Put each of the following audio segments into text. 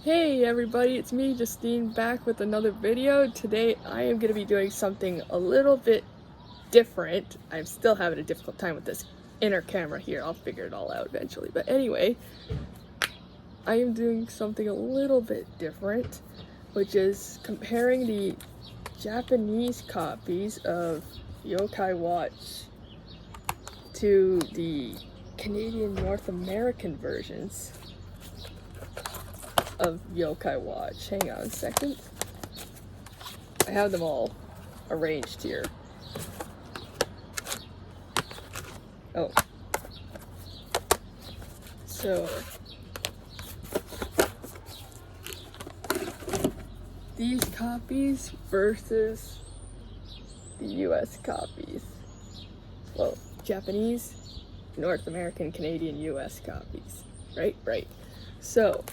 Hey everybody, it's me, Justine, back with another video. Today I am going to be doing something a little bit different. I'm still having a difficult time with this inner camera here. I'll figure it all out eventually. But anyway, I am doing something a little bit different, which is comparing the Japanese copies of Yokai Watch to the Canadian North American versions of Yokai Watch. Hang on a second. I have them all arranged here. Oh. So these copies versus the US copies. Well, Japanese, North American, Canadian, US copies. Right. So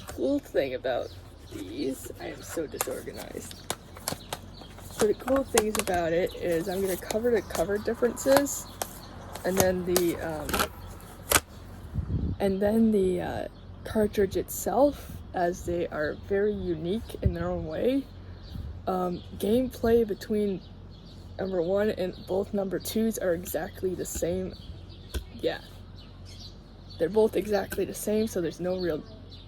cool thing about these, I am so disorganized. So the cool things about it is I'm going to cover the cover differences, and then the cartridge itself, as they are very unique in their own way. Gameplay between number 1 and both number 2s are exactly the same. Yeah, they're both exactly the same, so there's no real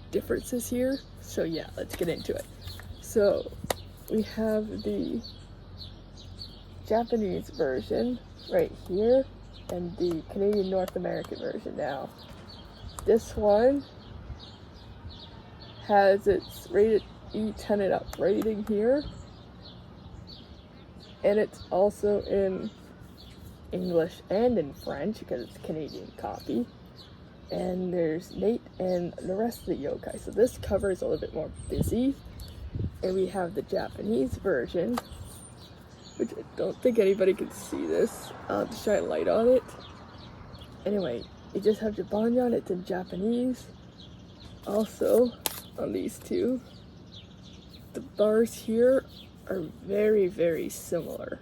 differences here. So yeah, let's get into it. So we have the Japanese version right here and the Canadian North American version. Now this one has its rated E10 and up rating here, and it's also in English and in French because it's a Canadian copy. And there's Nate and the rest of the yokai. So this cover is a little bit more busy. And we have the Japanese version, which I don't think anybody can see this. I'll have to shine light on it. Anyway, you just have Jabanyan, it's in Japanese. Also, on these two, the bars here are very, very similar.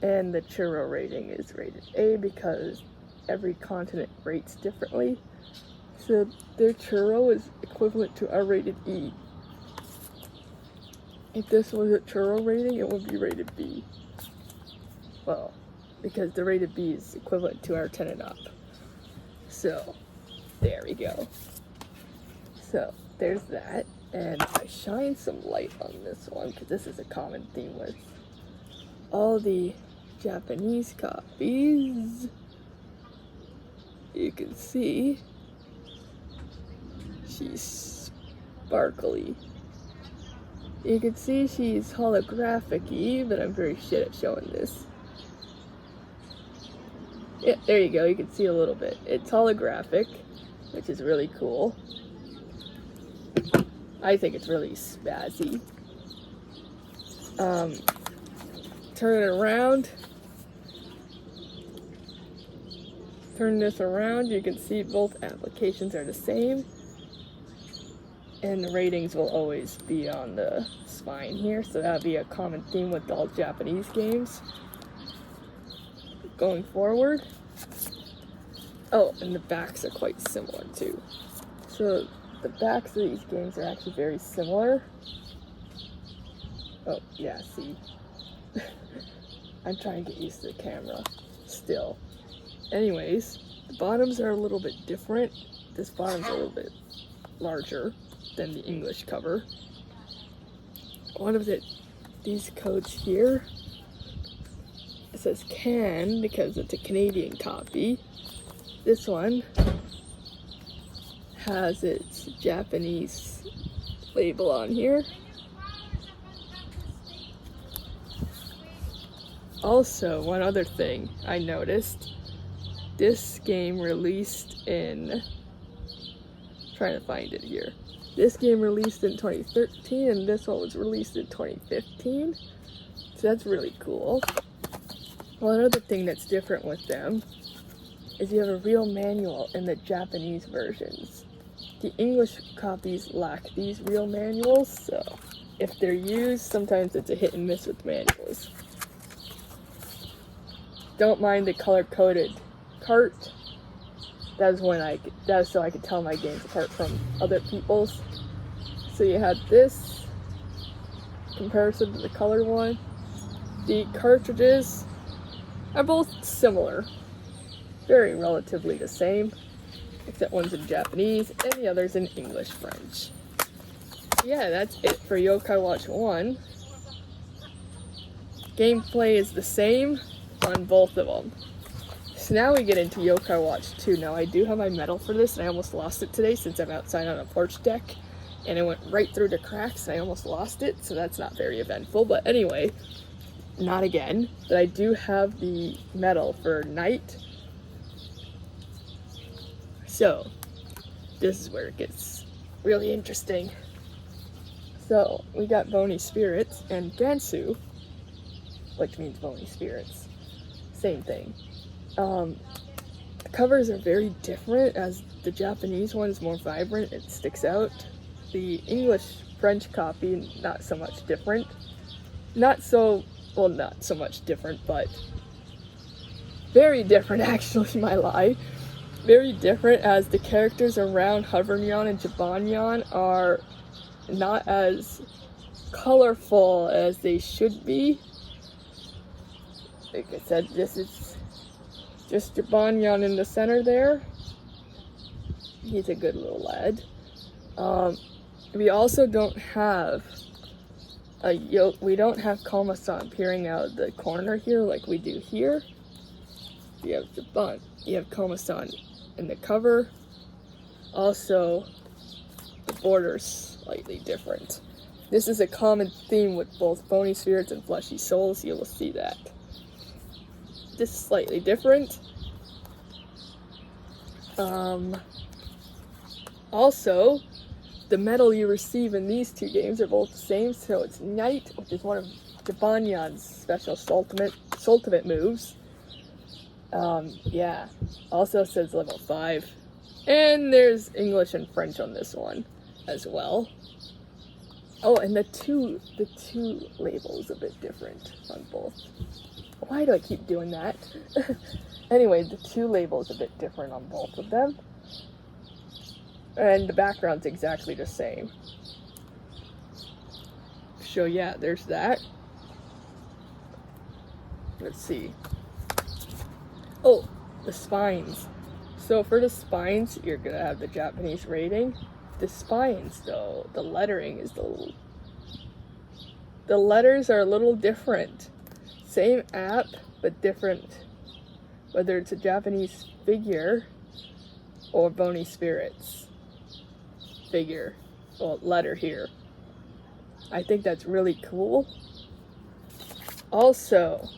And the churro rating is rated A because every continent rates differently, so their churro is equivalent to our rated E. If this was a churro rating, it would be rated B. Well, because the rated B is equivalent to our 10 and up. So there we go. So there's that, and I shine some light on this one because this is a common theme with all the Japanese copies. You can see she's sparkly. You can see she's holographic-y, but I'm very shit at showing this. Yeah, there you go, you can see a little bit. It's holographic, which is really cool. I think it's really spazzy. Turn it around. Turn this around, you can see both applications are the same, and the ratings will always be on the spine here, so that'll be a common theme with all Japanese games going forward. Oh, and the backs are quite similar too. So the backs of these games are actually very similar. Oh yeah, see. I'm trying to get used to the camera still. Anyways, the bottoms are a little bit different. This bottom's a little bit larger than the English cover. One of these codes here, it says can because it's a Canadian copy. This one has its Japanese label on here. Also, one other thing I noticed. This game released in, trying to find it here. This game released in 2013 and this one was released in 2015. So that's really cool. One other thing that's different with them is you have a real manual in the Japanese versions. The English copies lack these real manuals, so if they're used, sometimes it's a hit and miss with manuals. Don't mind the color-coded cart that's so I could tell my games apart from other people's. So you had this comparison to the color one. The cartridges are both similar, very relatively the same, except one's in Japanese and the other's in English French. Yeah, that's it for Yokai Watch 1. Gameplay is the same on both of them. So now we get into Yokai Watch 2. Now I do have my medal for this, and I almost lost it today since I'm outside on a porch deck, and it went right through the cracks, and I almost lost it, so that's not very eventful. But anyway, not again. But I do have the medal for Night. So, this is where it gets really interesting. So, we got Bony Spirits and Gansu, which means Bony Spirits. Same thing. The covers are very different, as the Japanese one is more vibrant, it sticks out. The English-French copy, not so much different. Not so much different, but very different actually, my lie. Very different, as the characters around Hovernyan and Jibanyan are not as colorful as they should be. Like I said, this is just Jibanyan in the center there. He's a good little lad. We also don't have we don't have Koma-san peering out of the corner here like we do here. You have Koma-san in the cover. Also, the border's slightly different. This is a common theme with both Bony Spirits and Fleshy Souls. You will see that. This is slightly different. Also, the medal you receive in these two games are both the same. So it's Night, which is one of Jibanyan's special ultimate moves. Yeah. Also says level 5. And there's English and French on this one as well. Oh, and the two labels a bit different on both. Why do I keep doing that? Anyway, the two labels a bit different on both of them. And the background's exactly the same. So yeah, there's that. Let's see. Oh, the spines. So for the spines, you're gonna have the Japanese rating. The spines, though, the lettering is the letters are a little different. Same app, but different. Whether it's a Japanese figure or Bony Spirits figure, well, letter here. I think that's really cool. Also,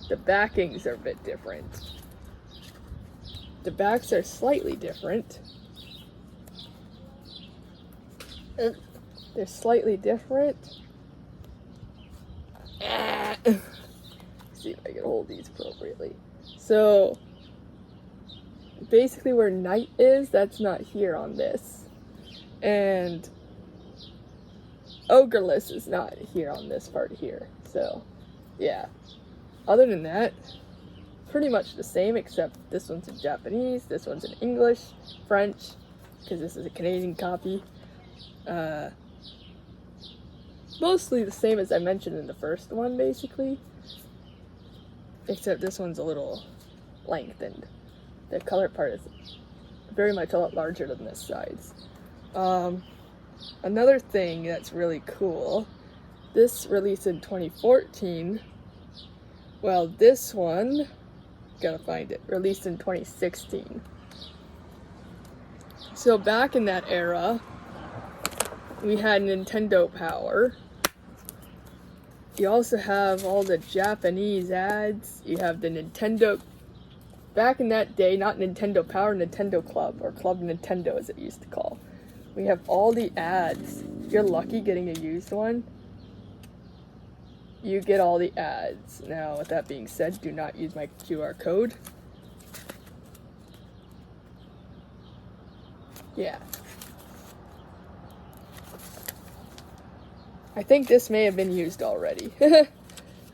the backings are a bit different. The backs are slightly different. They're slightly different. See if I can hold these appropriately. So, basically where Night is, that's not here on this. And Ogreless is not here on this part here. So, yeah. Other than that, pretty much the same, except this one's in Japanese, this one's in English, French, because this is a Canadian copy. Mostly the same as I mentioned in the first one, basically. Except this one's a little lengthened. The color part is very much a lot larger than this size. Another thing that's really cool, this released in 2014. Well, this one, gotta find it, released in 2016. So back in that era, we had Nintendo Power. You also have all the Japanese ads. You have the Nintendo, back in that day, not Nintendo Power, Nintendo Club, or Club Nintendo as it used to call. We have all the ads. If you're lucky getting a used one, you get all the ads. Now, with that being said, do not use my QR code. Yeah. I think this may have been used already.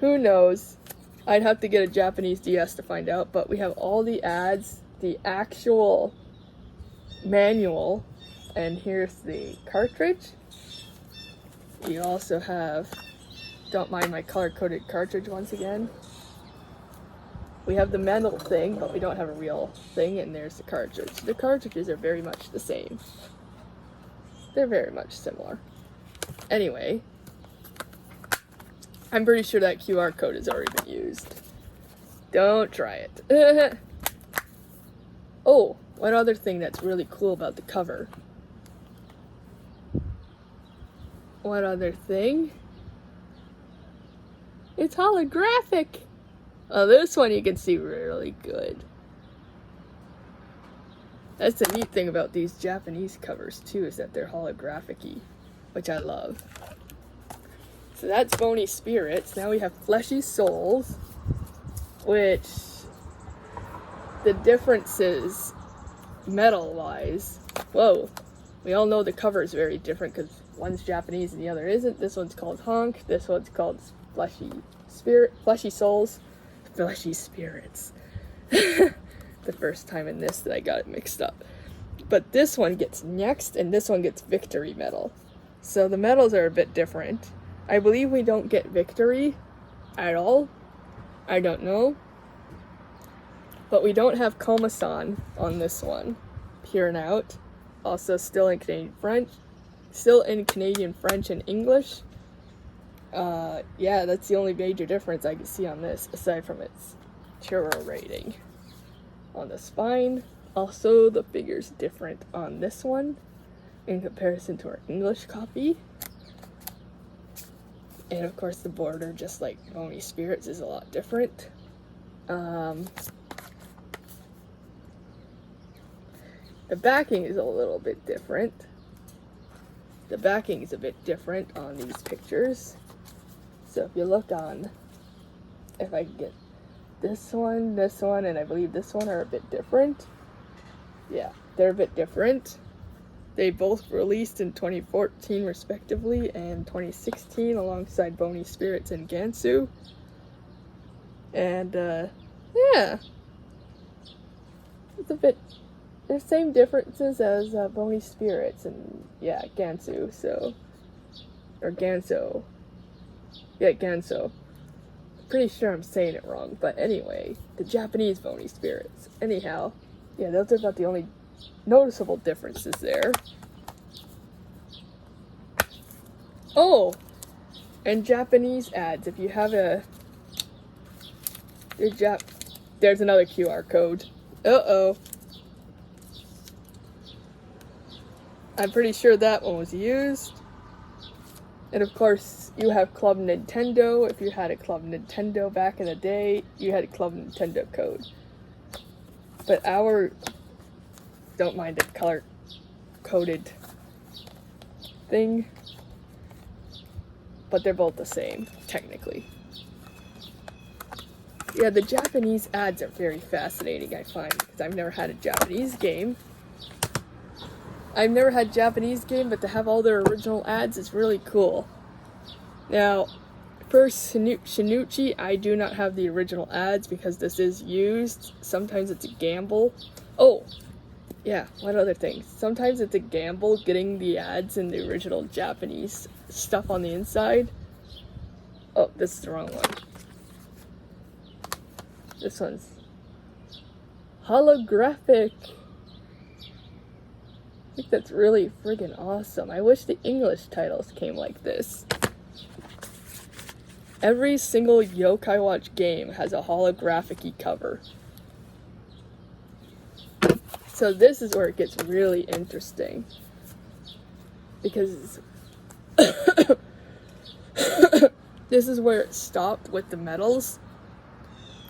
Who knows? I'd have to get a Japanese DS to find out, but we have all the ads, the actual manual, and here's the cartridge. You also have, don't mind my color-coded cartridge once again. We have the metal thing, but we don't have a real thing, and there's the cartridge. The cartridges are very much the same. They're very much similar. Anyway, I'm pretty sure that QR code has already been used. Don't try it. Oh, one other thing that's really cool about the cover. One other thing. It's holographic. Oh, this one you can see really good. That's the neat thing about these Japanese covers too, is that they're holographic-y, which I love. So that's Bony Spirits. Now we have Fleshy Souls, which the differences metal-wise. Whoa, we all know the cover is very different because one's Japanese and the other isn't. This one's called Honk. This one's called Fleshy Souls. Fleshy Spirits. The first time in this that I got it mixed up. But this one gets Next and this one gets Victory Medal. So the medals are a bit different. I believe we don't get Victory at all. I don't know. But we don't have Komasan on this one. Pure and Out. Also still in Canadian French. Still in Canadian French and English. Yeah, that's the only major difference I can see on this, aside from its churro rating. On the spine, also the figure's different on this one in comparison to our English copy. And of course the border, just like Bony Spirits, is a lot different. The backing is a little bit different. The backing is a bit different on these pictures. So if you look on, if I can get this one, and I believe this one are a bit different. Yeah, they're a bit different. They both released in 2014 respectively and 2016 alongside Bony Spirits and Gansu. And yeah, it's a bit, the same differences as Bony Spirits and yeah, Gansu, so, or Ganso. Yeah, Ganso. Pretty sure I'm saying it wrong, but anyway, the Japanese Bony Spirits. Anyhow, yeah, those are about the only noticeable differences there. Oh, and Japanese ads. If you have there's another QR code. Uh-oh. I'm pretty sure that one was used. And of course, you have Club Nintendo. If you had a Club Nintendo back in the day, you had a Club Nintendo code. But our, don't mind the color-coded thing. But they're both the same, technically. Yeah, the Japanese ads are very fascinating, I find, because I've never had a Japanese game. I've never had Japanese game, but to have all their original ads is really cool. Now, for Shinuchi, I do not have the original ads because this is used. Sometimes it's a gamble. Oh, yeah, one other thing. Sometimes it's a gamble getting the ads in the original Japanese stuff on the inside. Oh, this is the wrong one. This one's holographic. I think that's really friggin' awesome. I wish the English titles came like this. Every single Yokai Watch game has a holographic-y cover. So this is where it gets really interesting. Because this is where it stopped with the medals.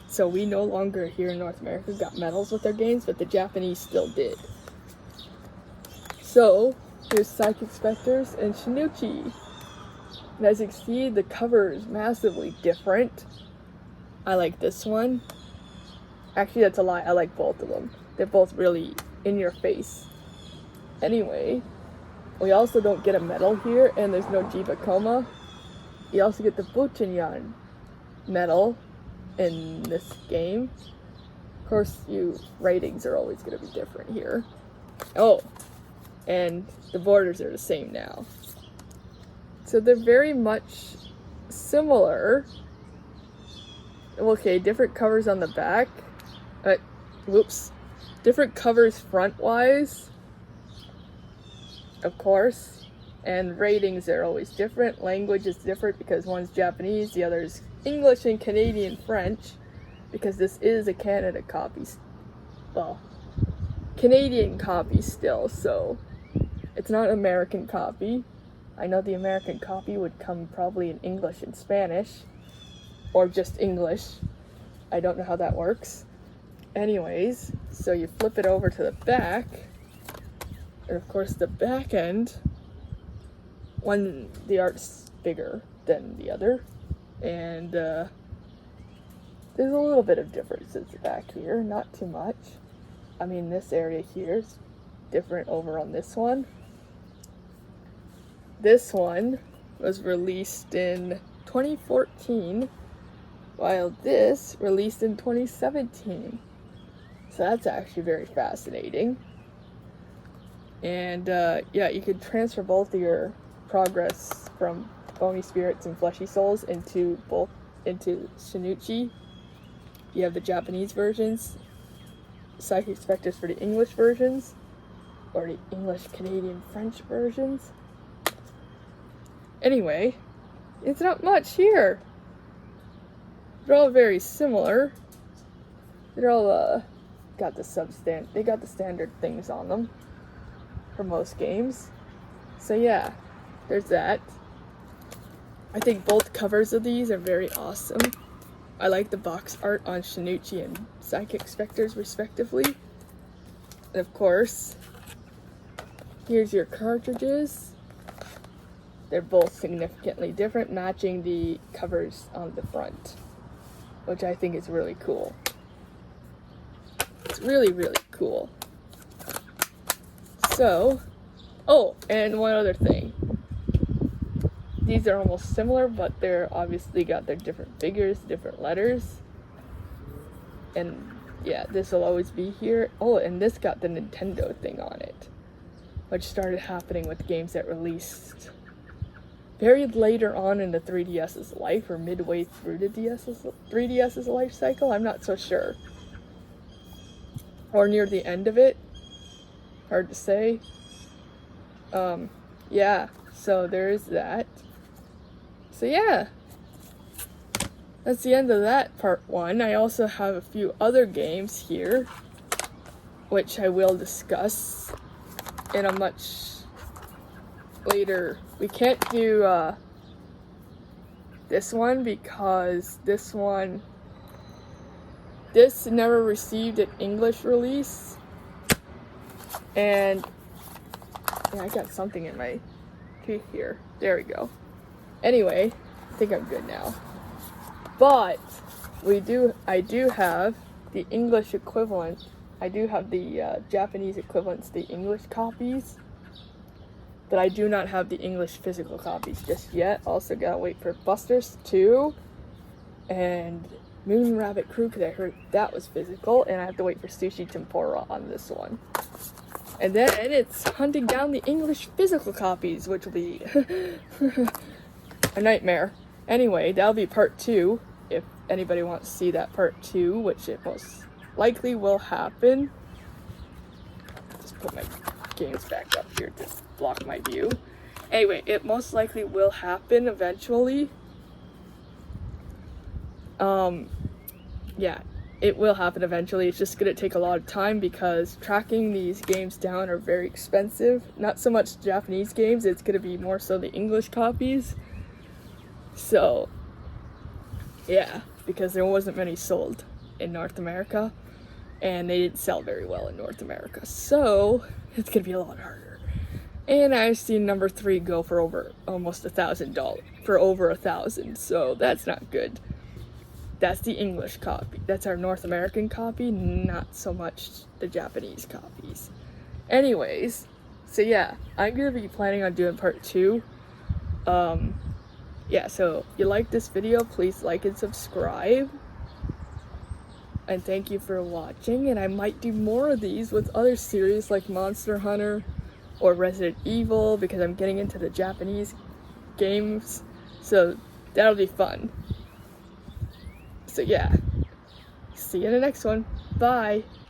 So we no longer here in North America got medals with our games, but the Japanese still did. So, here's Psychic Spectres and Shinuchi. And as you can see, the cover is massively different. I like this one. Actually, that's a lie. I like both of them. They're both really in your face. Anyway, we also don't get a medal here, and there's no Jiba Koma. You also get the Buchinyan medal in this game. Of course, ratings are always going to be different here. Oh, and the borders are the same now. So they're very much similar. Okay, different covers on the back. Whoops. Different covers front-wise, of course. And ratings are always different. Language is different because one's Japanese, the other is English and Canadian French. Because this is a Canada copy. Well, Canadian copy still, so it's not an American copy. I know the American copy would come probably in English and Spanish, or just English. I don't know how that works. Anyways, so you flip it over to the back, and of course the back end, the art's bigger than the other, and there's a little bit of differences back here, not too much. I mean, this area here is different over on this one. This one was released in 2014, while this released in 2017. So that's actually very fascinating. And yeah, you could transfer both of your progress from Bony Spirits and Fleshy Souls into Shinichi. You have the Japanese versions, Psychic Spectres for the English versions, or the English, Canadian, French versions. Anyway, it's not much here. They're all very similar. They're all got the standard things on them for most games. So yeah, there's that. I think both covers of these are very awesome. I like the box art on Shinichi and Psychic Spectres respectively. And of course, here's your cartridges. They're both significantly different, matching the covers on the front, which I think is really cool. It's really, really cool. So, oh, and one other thing. These are almost similar, but they're obviously got their different figures, different letters. And yeah, this will always be here. Oh, and this got the Nintendo thing on it, which started happening with games that released very later on in the 3DS's life, or midway through the 3DS's life cycle. I'm not so sure. Or near the end of it. Hard to say. Yeah, so there's that. So yeah, that's the end of that part one. I also have a few other games here, which I will discuss in a much later. We can't do this one because this never received an English release, and yeah, I got something in my teeth here. There we go. Anyway, I think I'm good now. But I do have the English equivalent. I do have the Japanese equivalents, the English copies. But I do not have the English physical copies just yet. Also gotta wait for Busters 2 and Moon Rabbit Crew, because I heard that was physical, and I have to wait for Sushi Tempura on this one. And then it's hunting down the English physical copies, which will be a nightmare. Anyway, that'll be part 2, if anybody wants to see that part 2, which it most likely will happen. Just put my games back up here to block my view. Anyway, it most likely will happen eventually. Yeah, it will happen eventually. It's just gonna take a lot of time because tracking these games down are very expensive. Not so much Japanese games, it's gonna be more so the English copies. So, yeah, because there wasn't many sold in North America, and they didn't sell very well in North America. So, it's gonna be a lot harder. And I've seen number 3 go for over almost $1,000, for over 1,000, so that's not good. That's the English copy. That's our North American copy, not so much the Japanese copies. Anyways, so yeah, I'm gonna be planning on doing part 2. Yeah, so if you like this video, please like and subscribe. and thank you for watching, and I might do more of these with other series like Monster Hunter or Resident Evil, because I'm getting into the Japanese games, so that'll be fun. So yeah, see you in the next one. Bye!